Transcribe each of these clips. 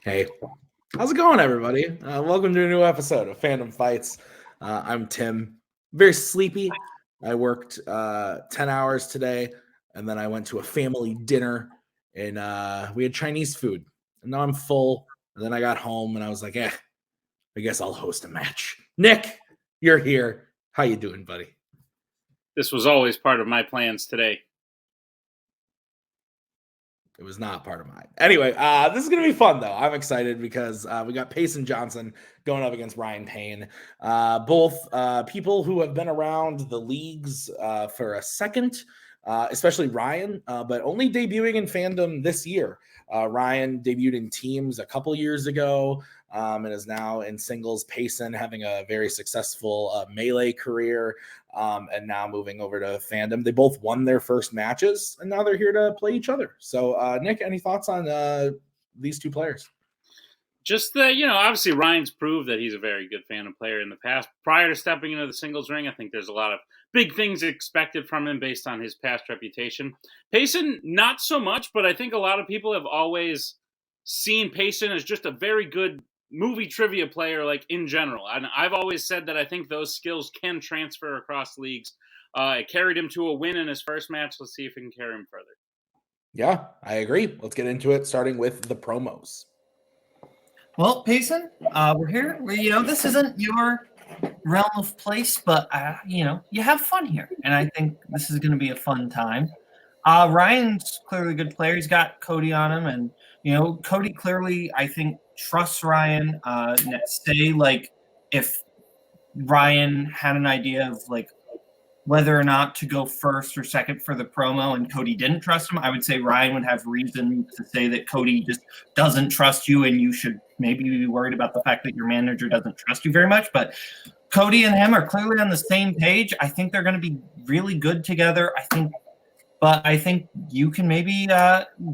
Hey, how's it going, everybody? Welcome to a new episode of Fandom Fights. I'm Tim, very sleepy. I worked 10 hours today, and then I went to a family dinner, and we had Chinese food. And now I'm full, and then I got home, and I was like, I guess I'll host a match. Nick, you're here. How you doing, buddy? This was always part of my plans today. It was not part of mine. Anyway, this is going to be fun, though. I'm excited because we got Payson Johnson going up against Ryan Payne. Both people who have been around the leagues for a second, especially Ryan, but only debuting in Fandom this year. Ryan debuted in teams a couple years ago and is now in singles. Payson having a very successful melee career and now moving over to Fandom. They both won their first matches and now they're here to play each other. So, Nick, any thoughts on these two players? Just that, obviously Ryan's proved that he's a very good Fandom player in the past. Prior to stepping into the singles ring, I think there's a lot of big things expected from him based on his past reputation. Payson, not so much, but I think a lot of people have always seen Payson as just a very good movie trivia player, like in general. And I've always said that I think those skills can transfer across leagues. It carried him to a win in his first match. Let's see if it can carry him further. Yeah, I agree. Let's get into it, starting with the promos. Well, Payson, we're here. This isn't your realm of place, but, you have fun here. And I think this is going to be a fun time. Ryan's clearly a good player. He's got Cody on him. And, Cody clearly, I think, trusts Ryan. Say, if Ryan had an idea of, whether or not to go first or second for the promo and Cody didn't trust him, I would say Ryan would have reason to say that Cody just doesn't trust you and you should maybe be worried about the fact that your manager doesn't trust you very much. But Cody and him are clearly on the same page. I think they're going to be really good together. I think you can maybe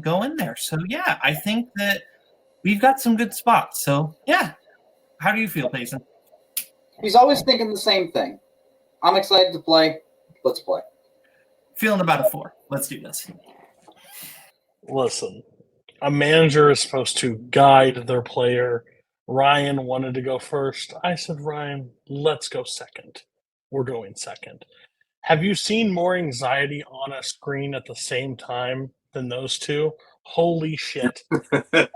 go in there. So, yeah, I think that we've got some good spots. So, yeah. How do you feel, Payson? He's always thinking the same thing. I'm excited to play. Let's play. Feeling about a 4. Let's do this. Listen, a manager is supposed to guide their player. Ryan wanted to go first. I said, Ryan, let's go second. We're going second. Have you seen more anxiety on a screen at the same time than those two? Holy shit.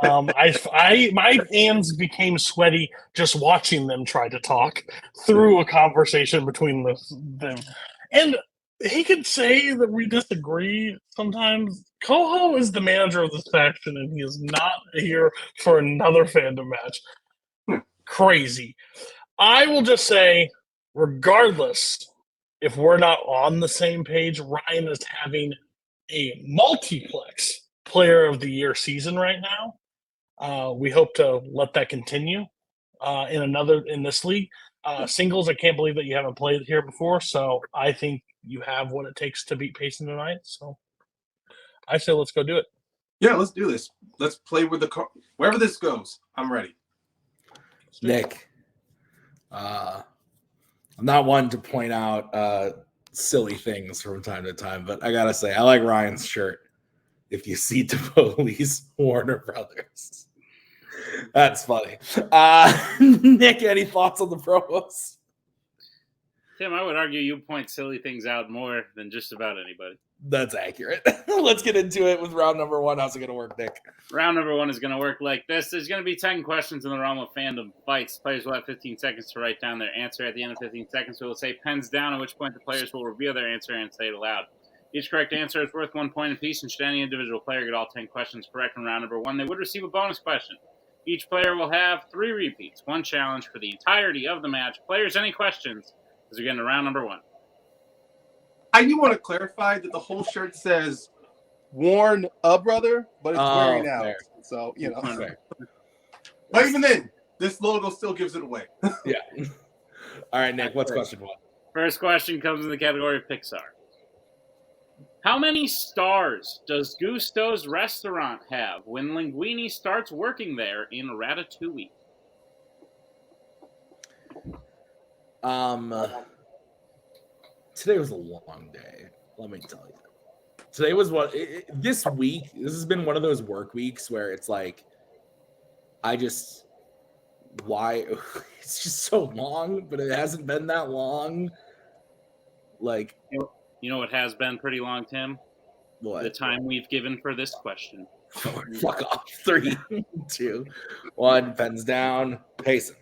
My hands became sweaty just watching them try to talk through a conversation between them. And he could say that we disagree sometimes. Koho is the manager of this faction, and he is not here for another Fandom match. Crazy. I will just say, regardless if we're not on the same page, Ryan is having a multiplex player of the year season right now. We hope to let that continue in this league. Singles, I can't believe that you haven't played here before, so I think you have what it takes to beat Payson tonight. So I say let's go do it. Yeah, let's do this. Let's play with wherever this goes. I'm ready. Nick, I'm not one to point out silly things from time to time, but I gotta say, I like Ryan's shirt. If you see the police, Warner Brothers. That's funny. Nick, any thoughts on the promos? Tim, I would argue you point silly things out more than just about anybody. That's accurate. Let's get into it with round number 1. How's it going to work, Nick? Round number 1 is going to work like this. There's going to be 10 questions in the realm of Fandom Fights. Players will have 15 seconds to write down their answer. At the end of 15 seconds, we will say pens down, at which point the players will reveal their answer and say it aloud. Each correct answer is worth 1 point apiece, and should any individual player get all 10 questions correct in round number 1, they would receive a bonus question. Each player will have 3 repeats, 1 challenge for the entirety of the match. Players, any questions as we get into round number 1? I do want to clarify that the whole shirt says "Warn a brother," but it's wearing out. So, But even then, this logo still gives it away. Yeah. All right, Nick, what's question 1? First question comes in the category of Pixar. How many stars does Gusto's restaurant have when Linguini starts working there in Ratatouille? Today was a long day. Let me tell you. Today was this week. This has been one of those work weeks where it's like Why? It's just so long, but it hasn't been that long. Like, you know what has been pretty long, Tim? what? The time we've given for this question. Fuck off. 3, 2, 1. Pens down. Payson.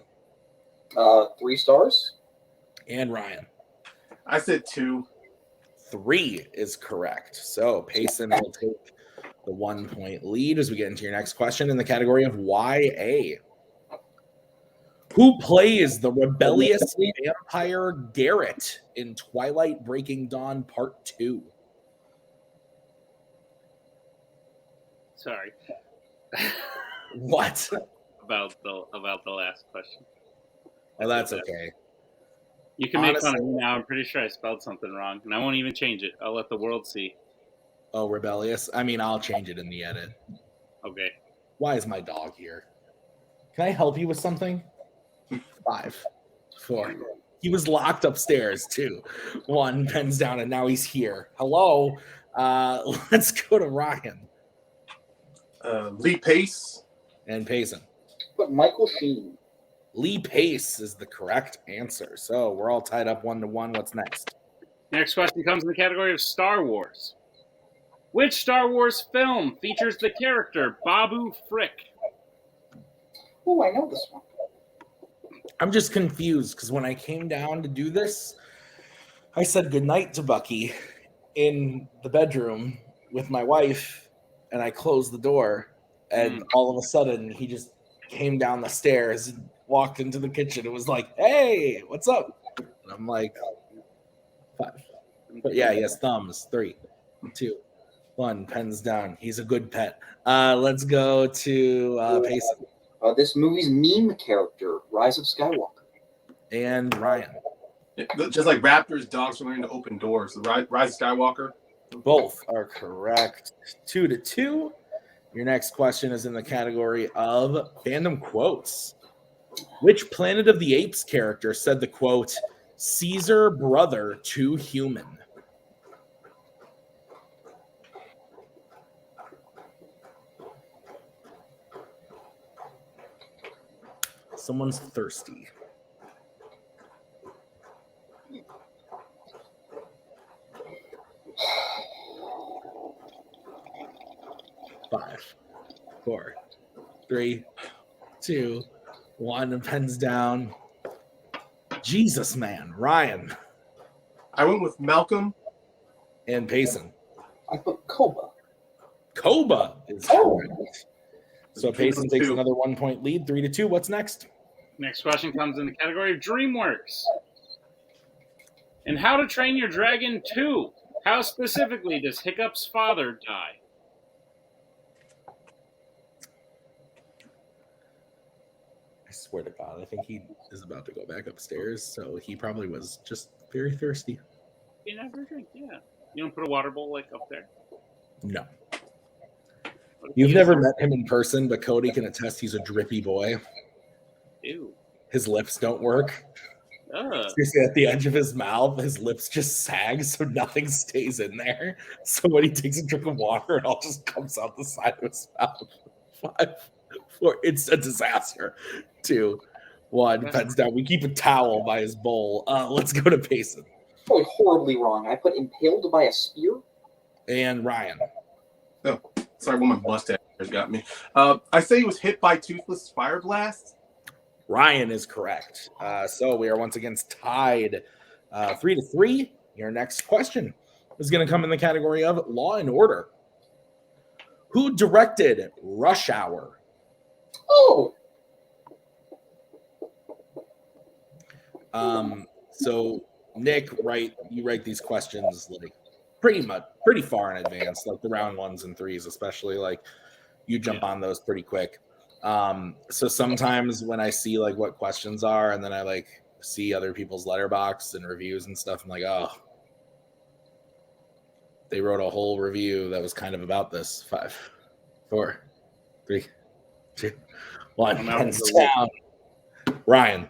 3 stars. And Ryan. I said 2. 3 is correct. So Payson will take the 1-point lead as we get into your next question in the category of YA. Who plays the rebellious vampire Garrett in Twilight Breaking Dawn Part 2? Sorry. What? About the last question. Oh, that's okay. You can make fun of me now. I'm pretty sure I spelled something wrong, and I won't even change it. I'll let the world see. Oh, rebellious? I mean, I'll change it in the edit. Okay. Why is my dog here? Can I help you with something? 5, 4. He was locked upstairs, too. 1, pens down, and now he's here. Hello. Let's go to Ryan. Lee Pace. And Payson. But Michael Sheen. Lee Pace is the correct answer. So we're all tied up 1-1. What's next? Next question comes in the category of Star Wars. Which Star Wars film features the character Babu Frick? Oh, I know this one. I'm just confused because when I came down to do this, I said goodnight to Bucky in the bedroom with my wife, and I closed the door, and all of a sudden he just came down the stairs and walked into the kitchen. It was like, hey, what's up? And I'm like, 5. But yeah, he has thumbs. 3, 2, 1. Pens down. He's a good pet. Let's go to Payson. This movie's meme character, Rise of Skywalker. And Ryan. Just like raptors, dogs are learning to open doors. The Rise of Skywalker. Both are correct. 2-2. Your next question is in the category of fandom quotes. Which Planet of the Apes character said the quote, Caesar brother to human? Someone's thirsty. Five, 4, 3, 2, 1, and pens down. Jesus, man. Ryan. I went with Malcolm. And Payson. I put Koba. Koba is correct. So Payson takes another 1-point lead, 3-2. What's next? Next question comes in the category of DreamWorks. In How to Train Your Dragon 2, how specifically does Hiccup's father die? I swear to God, I think he is about to go back upstairs, so he probably was just very thirsty. You never drink, yeah. You don't put a water bowl like up there? No. You've never met him in person, but Cody can attest he's a drippy boy. Ew. His lips don't work. Seriously, at the edge of his mouth, his lips just sag, so nothing stays in there. So when he takes a drink of water, it all just comes out the side of his mouth. 5, 4, it's a disaster. 2, 1, pens down. We keep a towel by his bowl. Let's go to Payson. Oh, horribly wrong. I put impaled by a spear. And Ryan. Oh, sorry, my mustache got me. I say he was hit by Toothless Fire Blast. Ryan is correct. So we are once again tied 3-3. Your next question is going to come in the category of Law and Order. Who directed Rush Hour? Oh. So Nick, you write these questions like pretty far in advance, like the round 1s and 3s, especially. Like you jump on those pretty quick. So sometimes when I see like what questions are, and then I like see other people's letterbox and reviews and stuff, I'm like, oh, they wrote a whole review that was kind of about this. 5, 4, 3, 2, 1. Hands down. Ryan.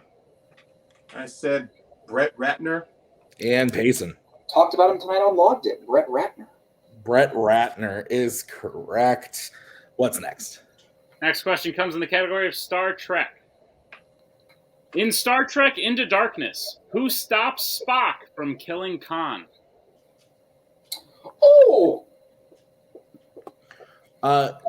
I said Brett Ratner. And Payson. Talked about him tonight on Logged It. Brett Ratner. Brett Ratner is correct. What's next? Next question comes in the category of Star Trek. In Star Trek Into Darkness, who stops Spock from killing Khan? Oh!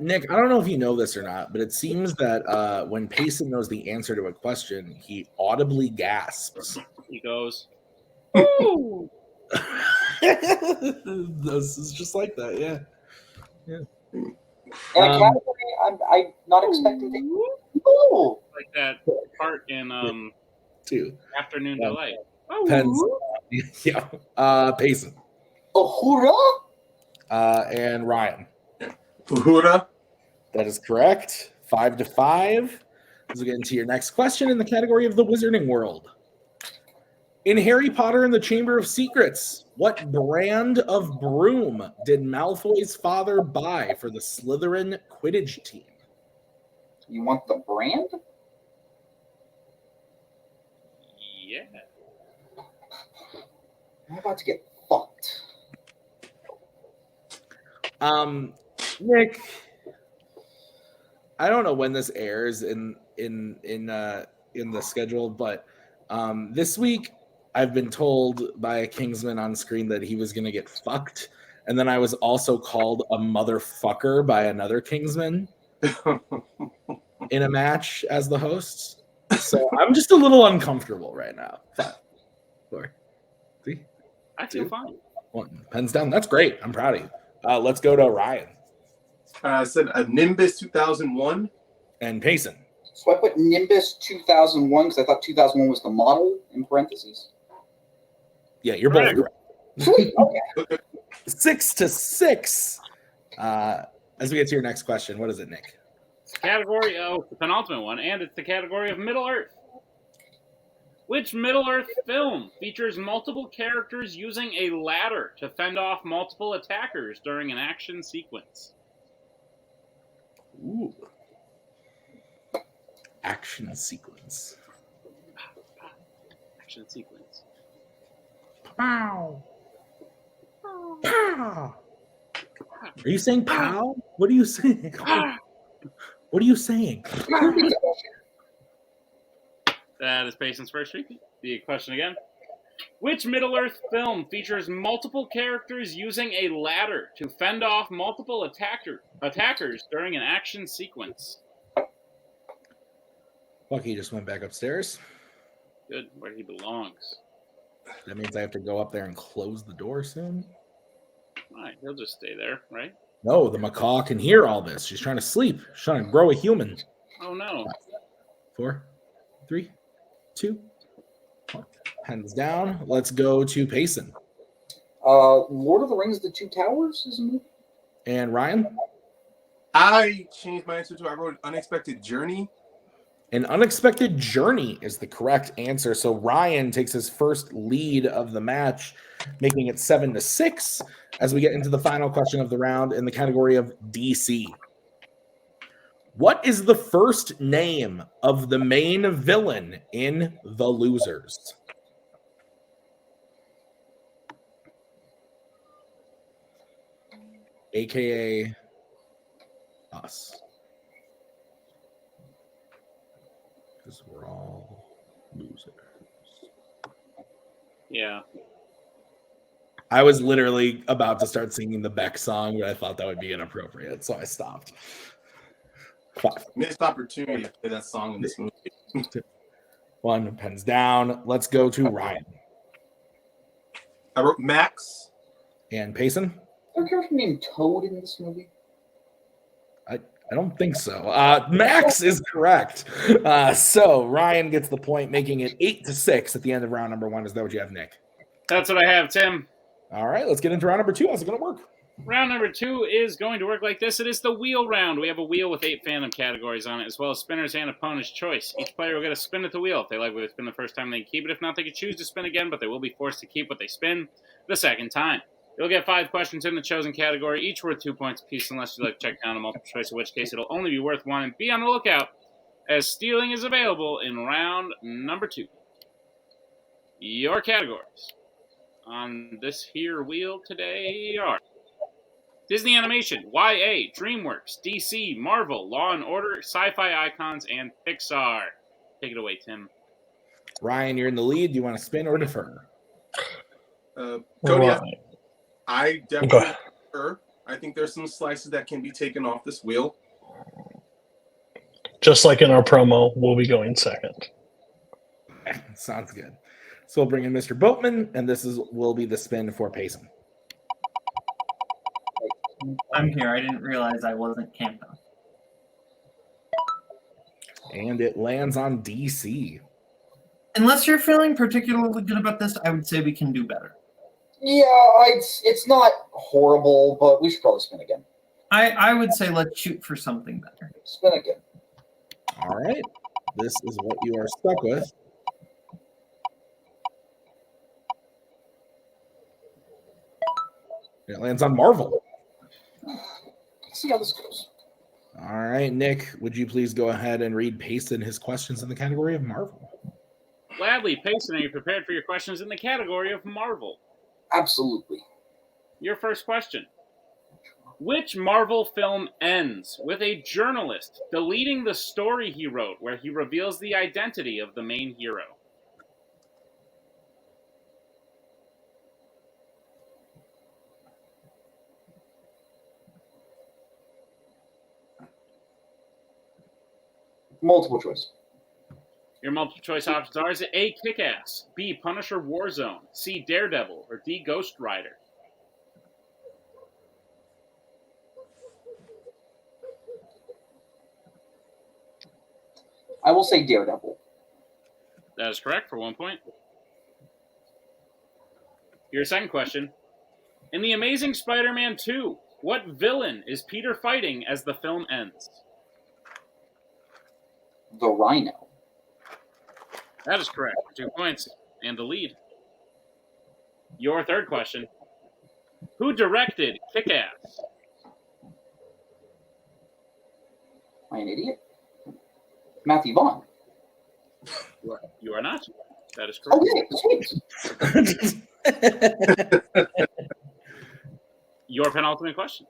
Nick, I don't know if you know this or not, but it seems that when Payson knows the answer to a question, he audibly gasps. He goes, "Ooh!" This is just like that, yeah. In a category I'm not expecting to. Oh! Like that part in Afternoon Yeah. Delight. Pens. Yeah. Payson. Uhura? And Ryan. Uhura. That is correct. 5-5. As we get into your next question in the category of the Wizarding World. In Harry Potter and the Chamber of Secrets, what brand of broom did Malfoy's father buy for the Slytherin Quidditch team? You want the brand? Yeah. I'm about to get fucked. Nick, I don't know when this airs in the schedule, but this week I've been told by a Kingsman on screen that he was going to get fucked, and then I was also called a motherfucker by another Kingsman in a match as the host. So I'm just a little uncomfortable right now. 5, 4, 3, I feel 2, fine. 1. Pens down. That's great. I'm proud of you. Let's go to Ryan. I said a Nimbus 2001. And Payson. So I put Nimbus 2001 because I thought 2001 was the model in parentheses. Yeah, you're both correct. Sweet. Okay. 6-6. As we get to your next question, what is it, Nick? Category the penultimate one, and it's the category of Middle Earth. Which Middle Earth film features multiple characters using a ladder to fend off multiple attackers during an action sequence? Ooh. Action sequence. Action sequence. Pow. Pow. Are you saying pow? What are you saying? What are you saying? That is Payson's first repeat. The question again. Which Middle Earth film features multiple characters using a ladder to fend off multiple attackers during an action sequence? Bucky just went back upstairs. Good, where he belongs. That means I have to go up there and close the door soon. All right, he'll just stay there, right? No, the macaw can hear all this. She's trying to sleep. She's trying to grow a human. Oh, no. 4, 3, 2, 1. Pens down. Let's go to Payson. Lord of the Rings: The Two Towers is a movie. And Ryan? I changed my answer to I wrote Unexpected Journey. An Unexpected Journey is the correct answer. So Ryan takes his first lead of the match, making it 7-6 as we get into the final question of the round in the category of DC. What is the first name of the main villain in The Losers? AKA us. Because we're all losers. Yeah. I was literally about to start singing the Beck song, but I thought that would be inappropriate, so I stopped. 5. Missed opportunity to play that song in this movie. 1, pens down. Let's go to Ryan. I wrote Max. And Payson? Is there a character named Toad in this movie? I don't think so. Max is correct. So Ryan gets the point, making it 8-6 at the end of round number 1. Is that what you have, Nick? That's what I have, Tim. All right, let's get into round number 2. How's it going to work? Round number 2 is going to work like this. It is the wheel round. We have a wheel with 8 fandom categories on it, as well as spinners and opponent's choice. Each player will get a spin at the wheel. If they like what they spin the first time, they can keep it. If not, they can choose to spin again, but they will be forced to keep what they spin the second time. You'll get 5 questions in the chosen category, each worth 2 points apiece, unless you like to check down a multiple choice, in which case it'll only be worth 1. And be on the lookout, as stealing is available in round number 2. Your categories on this here wheel today are Disney Animation, YA, DreamWorks, DC, Marvel, Law and Order, Sci-Fi Icons, and Pixar. Take it away, Tim. Ryan, you're in the lead. Do you want to spin or defer? Cody, Right. I definitely defer. I think there's some slices that can be taken off this wheel. Just like in our promo, we'll be going second. Sounds good. So we'll bring in Mr. Boatman, and will be the spin for Payson. I'm here. I didn't realize I wasn't camped on. And it lands on DC. Unless you're feeling particularly good about this, I would say we can do better. Yeah, it's not horrible, but we should probably spin again. I would say let's shoot for something better. Spin again. All right. This is what you are stuck with. It lands on Marvel. Let's see how this goes. All right, Nick, would you please go ahead and read Payson his questions in the category of Marvel? Gladly, Payson, are you prepared for your questions in the category of Marvel? Absolutely. Your first question. Which Marvel film ends with a journalist deleting the story he wrote where he reveals the identity of the main hero? Multiple choice. Your multiple choice options are: is it A, Kick-Ass, B, Punisher Warzone, C, Daredevil, or D, Ghost Rider? I will say Daredevil. That is correct for 1 point. Your second question. In The Amazing Spider-Man 2, what villain is Peter fighting as the film ends? The Rhino. That is correct for 2 points and the lead. Your third question. Who directed Kick-Ass? Am I an idiot? Matthew Vaughn. You are not. That is correct. Okay, sweet. Your penultimate question.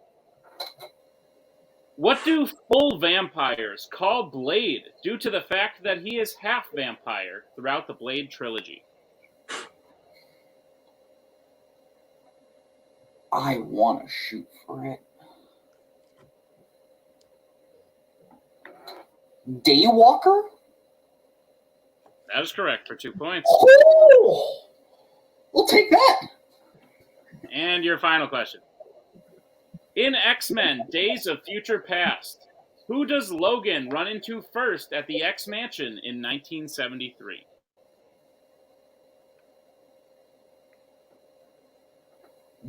What do full vampires call Blade due to the fact that he is half vampire throughout the Blade trilogy? I want to shoot for it. Daywalker? That is correct for 2 points. Oh, we'll take that. And your final question. In X-Men Days of Future Past, who does Logan run into first at the X-Mansion in 1973?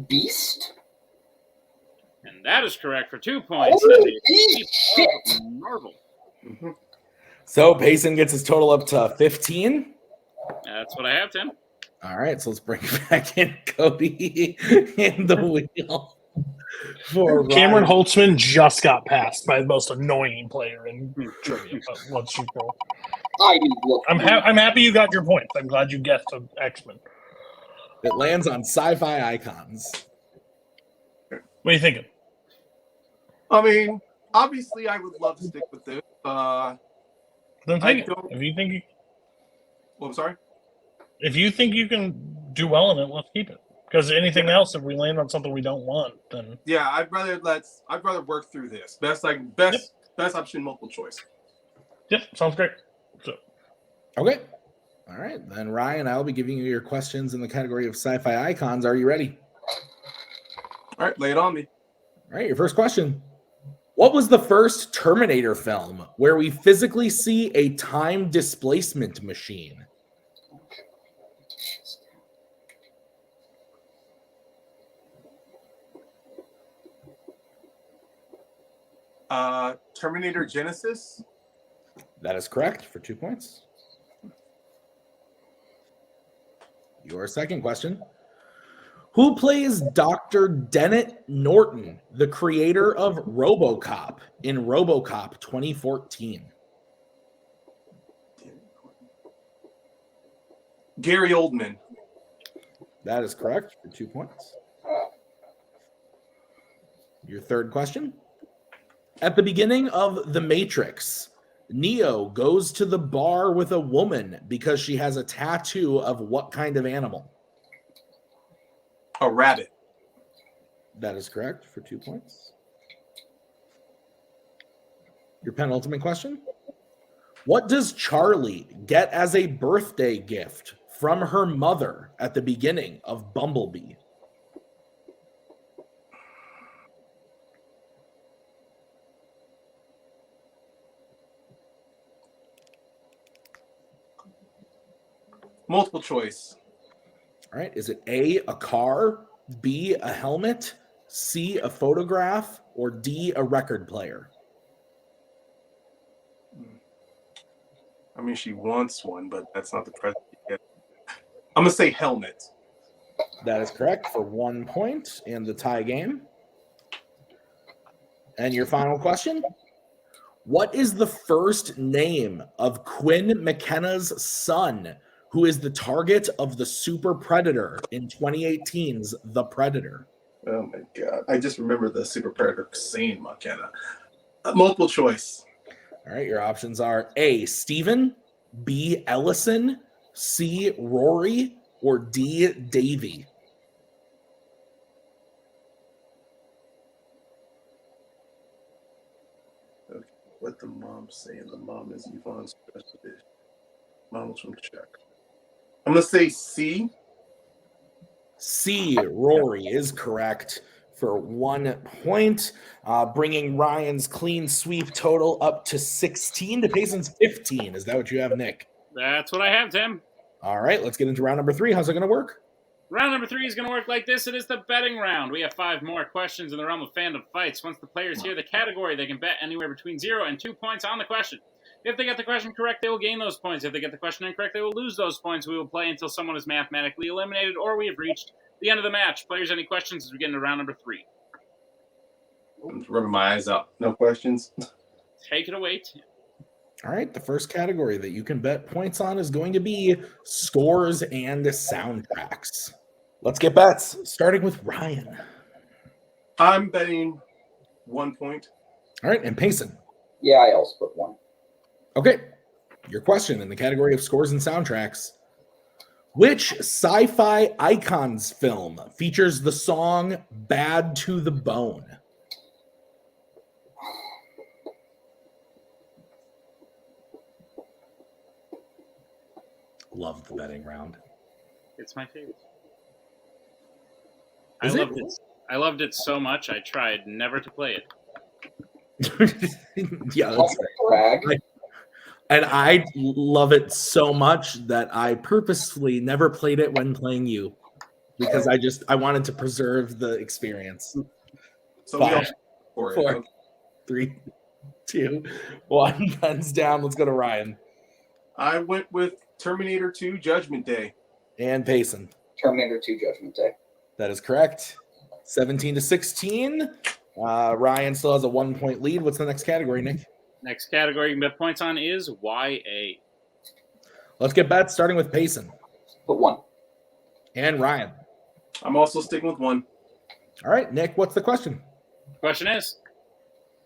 Beast? And that is correct for 2 points. Holy shit. Marvel. So Payson gets his total up to 15. That's what I have, Tim. All right, so let's bring back in Cody in the wheel. For Cameron Ryan. Holtzman just got passed by the most annoying player in trivia. But let's keep going. I'm happy you got your points. I'm glad you guessed X-Men. It lands on Sci-Fi Icons. What are you thinking? I mean, obviously, I would love to stick with this. Then take it. If you think I'm sorry? If you think you can do well in it, let's keep it. Because anything else, if we land on something we don't want, then yeah, I'd rather work through this. Best option, multiple choice. Yep, sounds great. So. Okay. All right, then Ryan, I'll be giving you your questions in the category of Sci-Fi Icons. Are you ready? All right, lay it on me. All right, your first question. What was the first Terminator film where we physically see a time displacement machine? Terminator Genesis? That is correct for 2 points. Your second question. Who plays Dr. Dennett Norton, the creator of RoboCop in RoboCop 2014? Gary Oldman. That is correct for 2 points. Your third question. At the beginning of The Matrix, Neo goes to the bar with a woman because she has a tattoo of what kind of animal? A rabbit. That is correct for 2 points. Your penultimate question. What does Charlie get as a birthday gift from her mother at the beginning of Bumblebee? Multiple choice. All right. Is it A, a car, B, a helmet, C, a photograph, or D, a record player? I mean, she wants one, but that's not the present yet. I'm going to say helmet. That is correct for 1 point in the tie game. And your final question. What is the first name of Quinn McKenna's son, who is the target of the Super Predator in 2018's The Predator? Oh, my God. I just remember the Super Predator saying McKenna. Multiple choice. All right, your options are A, Steven, B, Ellison, C, Rory, or D, Davy. Okay, what the mom's saying. The mom is Yvonne's specialist. Mom's from Czech. I'm going to say C. C, Rory is correct for 1 point, bringing Ryan's clean sweep total up to 16 to Payson's 15. Is that what you have, Nick? That's what I have, Tim. All right, let's get into round number 3. How's it going to work? Round number 3 is going to work like this. It is the betting round. We have 5 more questions in the realm of fandom fights. Once the players hear the category, they can bet anywhere between 0 and 2 points on the question. If they get the question correct, they will gain those points. If they get the question incorrect, they will lose those points. We will play until someone is mathematically eliminated or we have reached the end of the match. Players, any questions as we get into round number 3? I'm just rubbing my eyes up. No questions? Take it away, Tim. All right, the first category that you can bet points on is going to be scores and soundtracks. Let's get bets, starting with Ryan. I'm betting 1 point. All right, and Payson. Yeah, I also put 1. Okay, your question in the category of scores and soundtracks. Which sci-fi icons film features the song Bad to the Bone? Love the betting round. It's my favorite. Is I it? loved it. I loved it so much, I tried never to play it. Yeah, that's Brag. and I love it so much that I purposefully never played it when playing you because I wanted to preserve the experience. So 5, we all 4, 3, 2, 1. Pens down. Let's go to Ryan I went with Terminator 2 Judgment Day. and Payson. Terminator 2 Judgment Day. That is correct. 17 to 16. Ryan still has a 1 point lead. What's the next category, Nick? Next category you can bet points on is YA. Let's get bets, starting with Payson Put 1. and Ryan. I'm also sticking with 1. All right, Nick, what's the question? Question is,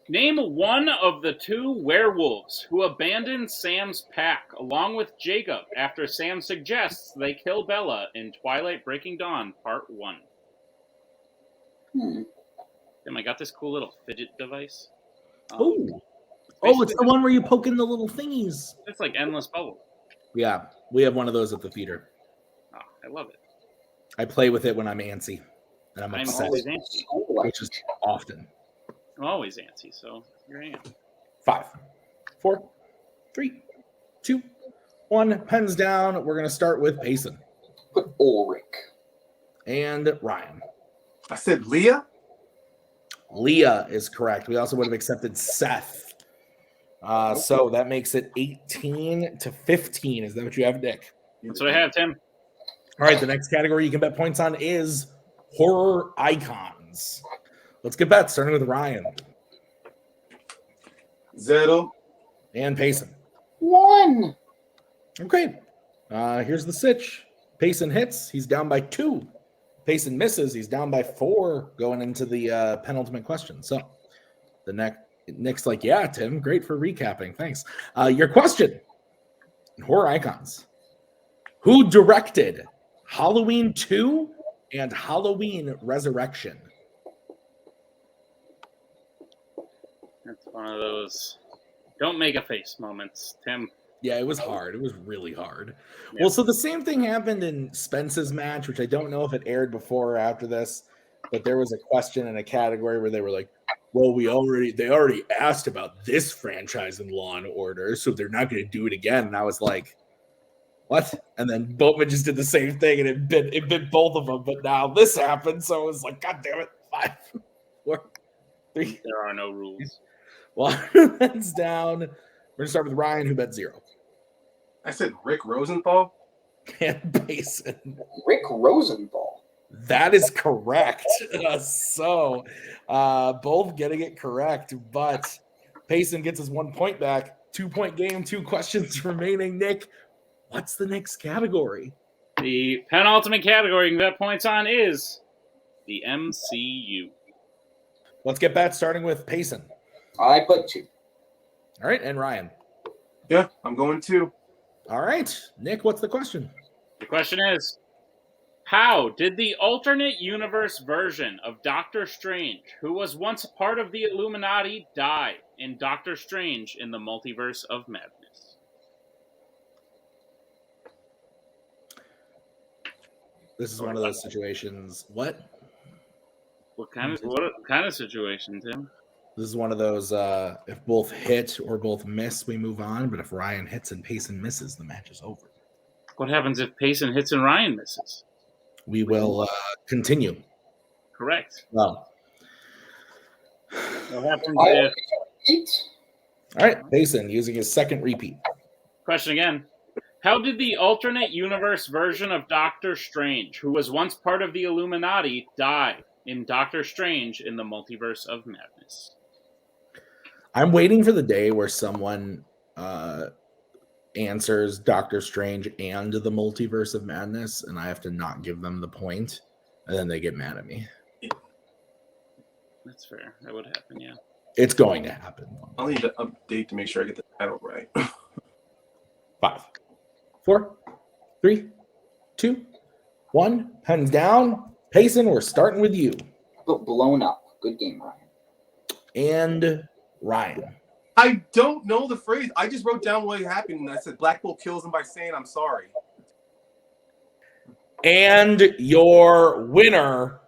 name one of the 2 werewolves who abandoned Sam's pack along with Jacob after Sam suggests they kill Bella in Twilight Breaking Dawn Part 1. Tim, I got this cool little fidget device. Oh, it's the one where you poke in the little thingies. It's like endless bubble. Yeah, we have one of those at the theater. Oh, I love it. I play with it when I'm antsy, and I'm I'm upset, always antsy. which is often. I'm always antsy, so here I am. 5, 4, 3, 2, 1. Pens down. We're going to start with Payson Put Ulrich. and Ryan. I said Leah? Leah is correct. We also would have accepted Seth. So that makes it 18 to 15. Is that what you have, Nick? That's what I have, Tim. All right, the next category you can bet points on is horror icons. Let's get bets, starting with Ryan 0. and Payson. 1. Okay, here's the sitch. Payson hits. He's down by 2. Payson misses. He's down by 4 going into the penultimate question. So the Nick's like, yeah, Tim, great for recapping. Thanks. Your question, horror icons. Who directed Halloween 2 and Halloween Resurrection? That's one of those don't make a face moments, Tim. Yeah, it was hard. It was really hard. Yeah. Well, so the same thing happened in Spence's match, which I don't know if it aired before or after this, but there was a question in a category where they were like, well, they already asked about this franchise in Law and Order, so they're not going to do it again. And I was like, what? And then Boatman just did the same thing, and it bit both of them. But now this happened, so it was like, God damn it! 5, 4, 3. There are no rules. Well, that's down. We're gonna start with Ryan, who bet 0. I said Rick Rosenthal. And Payson. Rick Rosenthal. That is correct. So both getting it correct, but Payson gets his 1 point back. 2-point game, 2 questions remaining. Nick, what's the next category? The penultimate category you can bet points on is the MCU. Let's get bets, starting with Payson. I put 2. All right, and Ryan. Yeah, I'm going 2. All right, Nick, what's the question? The question is, how did the alternate universe version of Doctor Strange, who was once a part of the Illuminati, die in Doctor Strange in the Multiverse of Madness? This is one of those situations. What? What kind of situation, Tim? This is one of those, if both hit or both miss, we move on. But if Ryan hits and Payson misses, the match is over. What happens if Payson hits and Ryan misses? We will continue. Correct. Well, What happens if... all right, Payson using his second repeat. Question again. How did the alternate universe version of Doctor Strange, who was once part of the Illuminati, die in Doctor Strange in the Multiverse of Madness? I'm waiting for the day where someone answers Doctor Strange and the Multiverse of Madness, and I have to not give them the point, and then they get mad at me. That's fair. That would happen, yeah. It's going to happen. I'll need to update to make sure I get the title right. 5, 4, 3, 2, 1. Pens down. Payson, we're starting with you. But blown up. Good game, Ryan. And Ryan. I don't know the phrase. I just wrote down what happened, and I said Black Bolt kills him by saying I'm sorry. And your winner,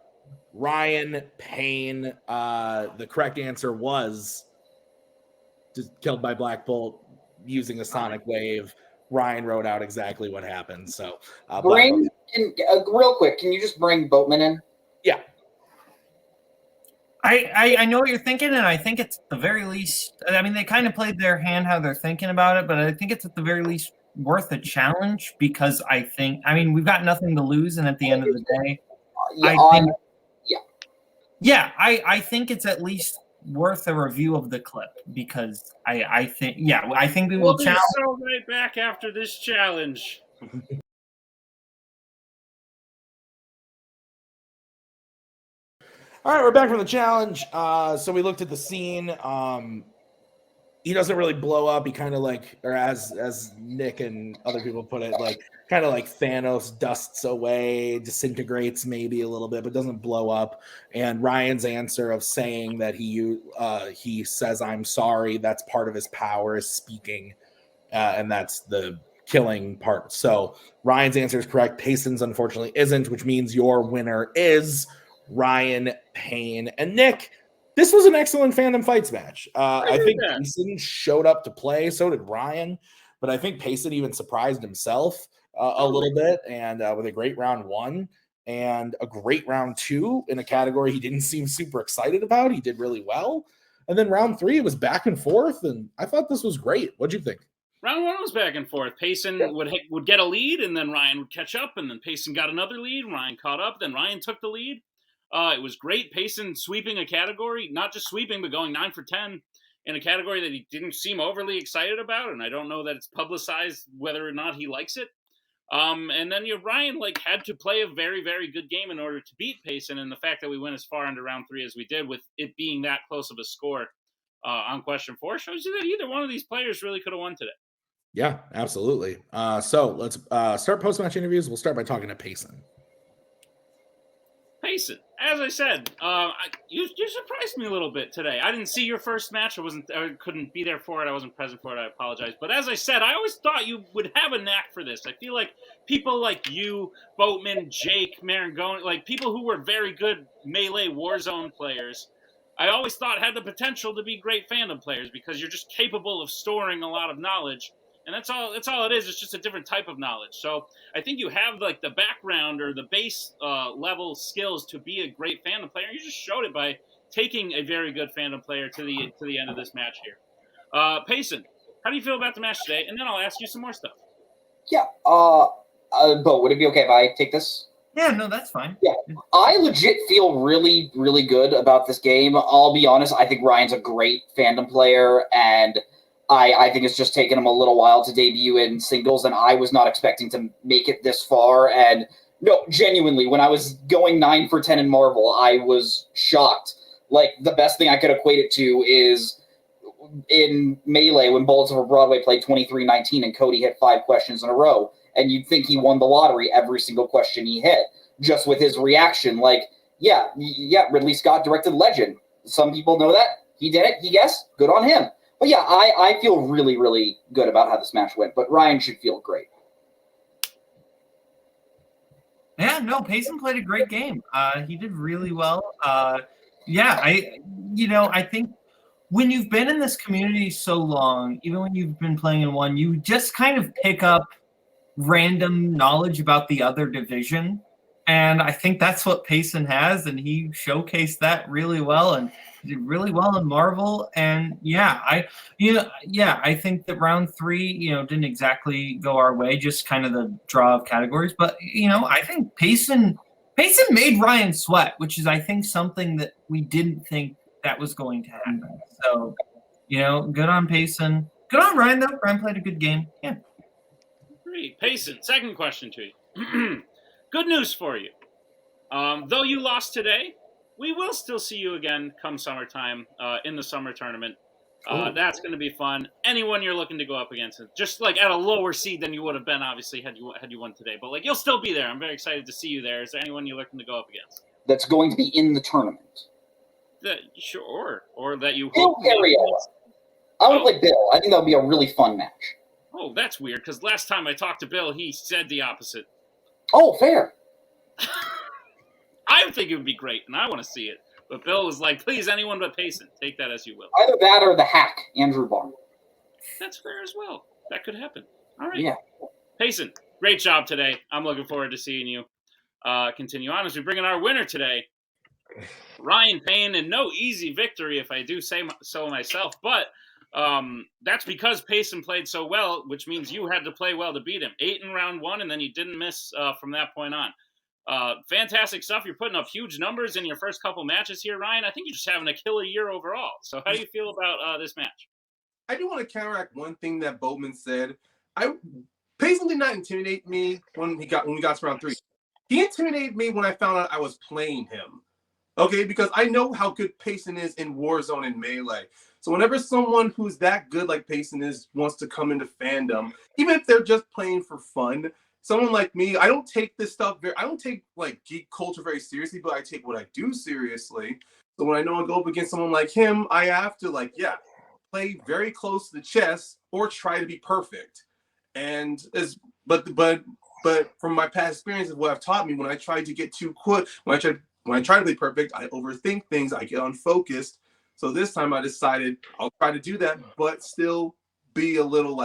Ryan Payne. The correct answer was just killed by Black Bolt using a sonic wave. Ryan wrote out exactly what happened. So, real quick, can you just bring Boatman in? Yeah. I know what you're thinking, and I think it's at the very least. I mean, they kind of played their hand how they're thinking about it, but I think it's at the very least worth a challenge because I mean, we've got nothing to lose, and at the end of the day, I think it's at least worth a review of the clip because I think we will challenge. We'll be so right back after this challenge. All right, we're back from the challenge. So we looked at the scene. He doesn't really blow up. He kind of like, or as Nick and other people put it, like kind of like Thanos dusts away, disintegrates maybe a little bit, but doesn't blow up. And Ryan's answer of saying that he says I'm sorry, that's part of his power is speaking, and that's the killing part. So Ryan's answer is correct. Payson's unfortunately isn't, which means your winner is Ryan Payne. And Nick, this was an excellent Fandom Fights match. I think Payson showed up to play. So did Ryan. But I think Payson even surprised himself a little bit. And with a great round 1 and a great round 2 in a category he didn't seem super excited about. He did really well. And then round 3, it was back and forth. And I thought this was great. What'd you think? Round 1 was back and forth. Payson would get a lead, and then Ryan would catch up. And then Payson got another lead. Ryan caught up. Then Ryan took the lead. It was great. Payson sweeping a category, not just sweeping, but going 9 for 10 in a category that he didn't seem overly excited about. And I don't know that it's publicized whether or not he likes it. And then Ryan had to play a very, very good game in order to beat Payson, and the fact that we went as far into round 3 as we did, with it being that close of a score on question 4, shows you that either one of these players really could have won today. Yeah, absolutely. So let's start post-match interviews. We'll start by talking to Payson. Payson, as I said, you surprised me a little bit today. I didn't see your first match. I couldn't be there for it. I wasn't present for it. I apologize. But as I said, I always thought you would have a knack for this. I feel like people like you, Boatman, Jake, Marangoni, people who were very good Melee Warzone players, I always thought had the potential to be great Fandom players because you're just capable of storing a lot of knowledge. And that's all it is. It's just a different type of knowledge. So I think you have the background or the base level skills to be a great Fandom player. You just showed it by taking a very good Fandom player to the end of this match here. Payson, how do you feel about the match today? And then I'll ask you some more stuff. Yeah. Bo, would it be okay if I take this? Yeah, no, that's fine. Yeah. I legit feel really, really good about this game. I'll be honest. I think Ryan's a great Fandom player, and I think it's just taken him a little while to debut in singles, and I was not expecting to make it this far. And no, genuinely, when I was going 9 for 10 in Marvel, I was shocked. The best thing I could equate it to is in Melee when Bullets Over Broadway played 23-19 and Cody hit 5 questions in a row, and you'd think he won the lottery every single question he hit, just with his reaction. Yeah, Ridley Scott directed Legend. Some people know that. He did it. He guessed. Good on him. But yeah, I feel really, really good about how this match went, but Ryan should feel great. Yeah, no, Payson played a great game. He did really well. I think when you've been in this community so long, even when you've been playing in one, you just kind of pick up random knowledge about the other division. And I think that's what Payson has, and he showcased that really well and did really well in Marvel. And I think that round 3, didn't exactly go our way, just kind of the draw of categories. But I think Payson made Ryan sweat, which is I think something that we didn't think that was going to happen. So, good on Payson. Good on Ryan though. Ryan played a good game. Yeah. Great. Payson, second question to you. Good news for you. Though you lost today, we will still see you again come summertime in the summer tournament. That's going to be fun. Anyone you're looking to go up against, just at a lower seed than you would have been, obviously, had you won today. But you'll still be there. I'm very excited to see you there. Is there anyone you're looking to go up against? That's going to be in the tournament. Sure, or that you. Bill Carriella. I want to play Bill. I think that would be a really fun match. Oh, that's weird. Because last time I talked to Bill, he said the opposite. Oh, fair. I think it would be great, and I want to see it. But Bill was like, please, anyone but Payson. Take that as you will. Either that or the hack, Andrew Barr. That's fair as well. That could happen. All right. Yeah. Payson, great job today. I'm looking forward to seeing you continue on as we bring in our winner today, Ryan Payne, and no easy victory, if I do say so myself. But that's because Payson played so well, which means you had to play well to beat him. 8 in round 1, and then you didn't miss from that point on. Fantastic stuff. You're putting up huge numbers in your first couple matches here, Ryan. I think you're just having a killer year overall. So how do you feel about this match? I do want to counteract one thing that Boatman said. Payson did not intimidate me when we got to round 3. He intimidated me when I found out I was playing him. Okay, because I know how good Payson is in Warzone and Melee. So whenever someone who's that good like Payson is wants to come into Fandom, even if they're just playing for fun, someone like me, I don't take this stuff I don't take geek culture very seriously, but I take what I do seriously. So when I know I go up against someone like him, I have to play very close to the chest or try to be perfect. And but from my past experience of what I've taught me, when I try to get too quick, when I try to be perfect, I overthink things, I get unfocused. So this time I decided I'll try to do that, but still be a little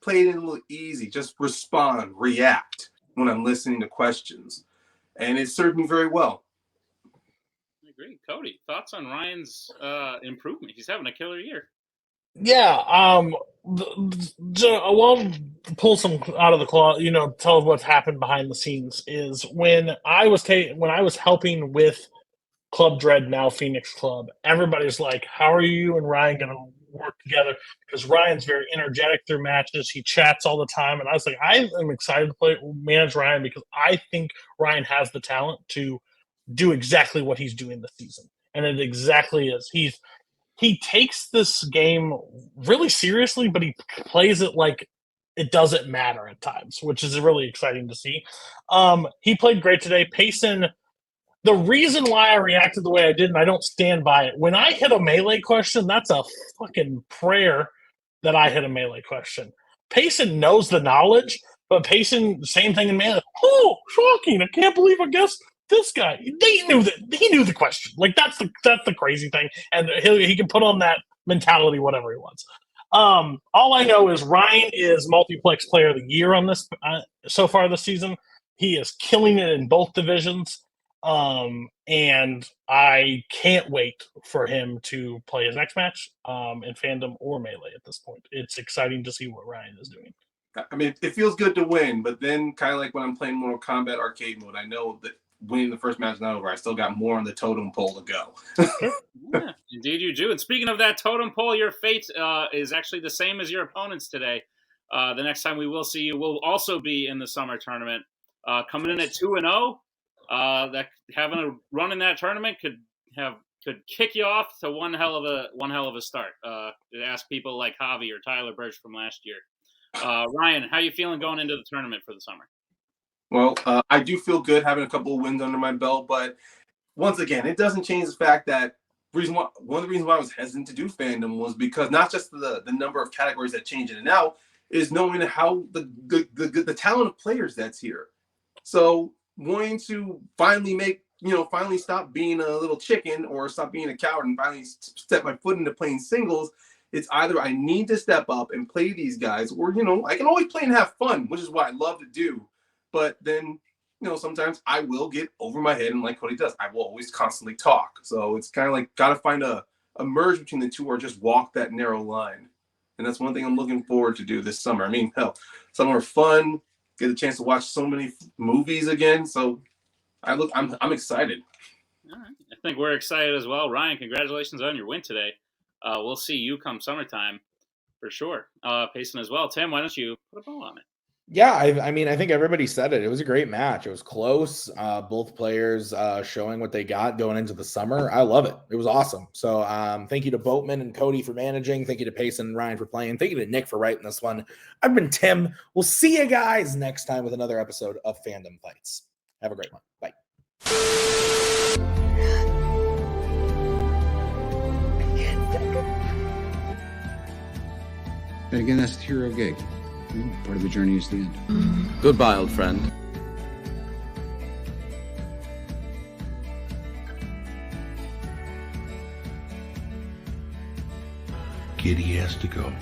play it in a little easy, just respond, react when I'm listening to questions. And it served me very well. I agree. Cody, thoughts on Ryan's improvement? He's having a killer year. Yeah, I'll pull some out of the closet, tell what's happened behind the scenes is when I was helping with Club Dread, now Phoenix Club, everybody's like, how are you and Ryan going to work together because Ryan's very energetic through matches. He chats all the time. And I was like, I am excited to manage Ryan because I think Ryan has the talent to do exactly what he's doing this season. And it exactly is. He takes this game really seriously, but he plays it like it doesn't matter at times, which is really exciting to see. He played great today. Payson, the reason why I reacted the way I did, and I don't stand by it, when I hit a melee question, that's a fucking prayer that I hit a melee question. Payson knows the knowledge, but Payson, same thing in melee. Oh, shocking. I can't believe I guessed this guy. He knew the question. Like, that's the crazy thing. And he can put on that mentality whatever he wants. All I know is Ryan is Multiplex Player of the Year on this so far this season. He is killing it in both divisions. And I can't wait for him to play his next match in Fandom or Melee at this point. It's exciting to see what Ryan is doing. I mean, it feels good to win, but then kind of like when I'm playing Mortal Kombat arcade mode, I know that winning the first match is not over. I still got more on the totem pole to go. Yeah, indeed you do. And speaking of that totem pole, your fate is actually the same as your opponents today. The next time we will see you will also be in the summer tournament. Coming in at 2-0, that having a run in that tournament could kick you off to one hell of a start. To ask people like Javi or Tyler Birch from last year. Ryan, how you feeling going into the tournament for the summer? Well, I do feel good having a couple of wins under my belt, but once again, it doesn't change the fact that one of the reasons why I was hesitant to do Fandom was because not just the number of categories that change in and out, is knowing how the talent of players that's here. So wanting to finally finally stop being a little chicken or stop being a coward and finally step my foot into playing singles, it's either I need to step up and play these guys, or I can always play and have fun, which is what I love to do. But then, sometimes I will get over my head, and like Cody does, I will always constantly talk. So it's kind of like got to find a merge between the two, or just walk that narrow line. And that's one thing I'm looking forward to do this summer. I mean, hell, summer fun, get a chance to watch so many movies again. So I'm excited. All right. I think we're excited as well. Ryan, congratulations on your win today. We'll see you come summertime for sure. Payson as well. Tim, why don't you put a bow on it? Yeah, I mean, I think everybody said it. It was a great match. It was close. Both players showing what they got going into the summer. I love it. It was awesome. So thank you to Boatman and Cody for managing. Thank you to Payson and Ryan for playing. Thank you to Nick for writing this one. I've been Tim. We'll see you guys next time with another episode of Fandom Fights. Have a great one. Bye. And again, that's the hero gig. Part of the journey is the end. Goodbye, old friend. Giddy has to go.